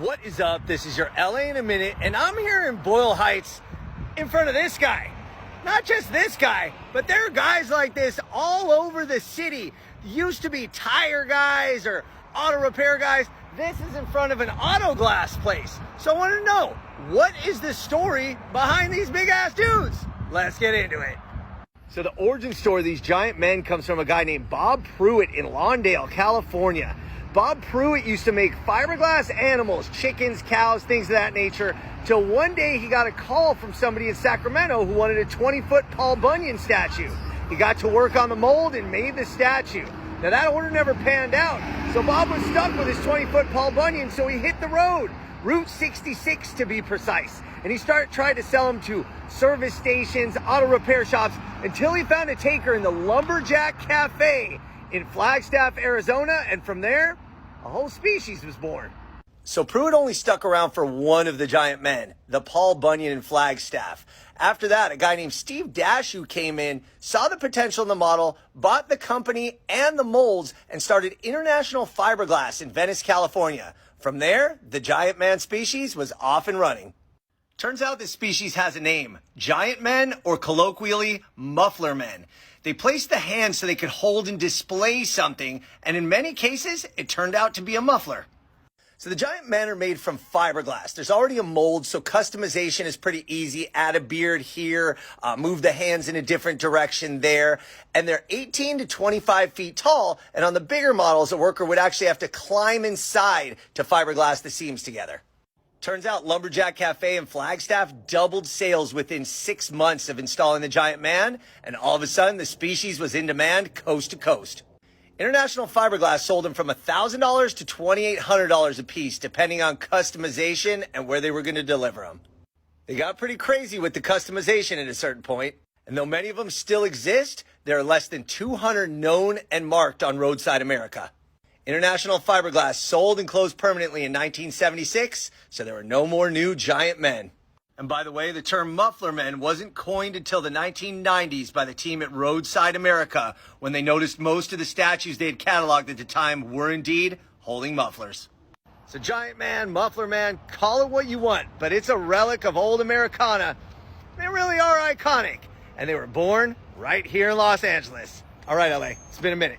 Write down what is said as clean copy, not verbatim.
What is up? This is your LA in a minute, and I'm here in Boyle Heights in front of this guy. Not just this guy, but there are guys like this all over the city. Used to be tire guys or auto repair guys. This is in front of an auto glass place. So I want to know, what is the story behind these big ass dudes? Let's get into it. So the origin story of these giant men comes from a guy named Bob Pruitt in Lawndale, California. Bob Pruitt used to make fiberglass animals, chickens, cows, things of that nature, till one day he got a call from somebody in Sacramento who wanted a 20-foot Paul Bunyan statue. He got to work on the mold and made the statue. Now that order never panned out, so Bob was stuck with his 20-foot Paul Bunyan, so he hit the road, Route 66 to be precise, and he tried to sell them to service stations, auto repair shops, until he found a taker in the Lumberjack Cafe in Flagstaff, Arizona, and from there, a whole species was born. So Pruitt only stuck around for one of the giant men, the Paul Bunyan in Flagstaff. After that, a guy named Steve Dashew came in, saw the potential in the model, bought the company and the molds, and started International Fiberglass in Venice, California. From there, the giant man species was off and running. Turns out this species has a name, giant men, or colloquially, muffler men. They placed the hands so they could hold and display something, and in many cases, it turned out to be a muffler. So the giant men are made from fiberglass. There's already a mold, so customization is pretty easy. Add a beard here, move the hands in a different direction there. And they're 18 to 25 feet tall, and on the bigger models, a worker would actually have to climb inside to fiberglass the seams together. Turns out Lumberjack Cafe in Flagstaff doubled sales within 6 months of installing the giant man, and all of a sudden the species was in demand coast to coast. International Fiberglass sold them from $1,000 to $2,800 a piece, depending on customization and where they were going to deliver them. They got pretty crazy with the customization at a certain point, and though many of them still exist, there are less than 200 known and marked on roadside America. International Fiberglass sold and closed permanently in 1976, so there were no more new giant men. And by the way, the term Muffler Men wasn't coined until the 1990s by the team at Roadside America, when they noticed most of the statues they had cataloged at the time were indeed holding mufflers. So giant man, muffler man, call it what you want, but it's a relic of old Americana. They really are iconic, and they were born right here in Los Angeles. All right, LA, it's been a minute.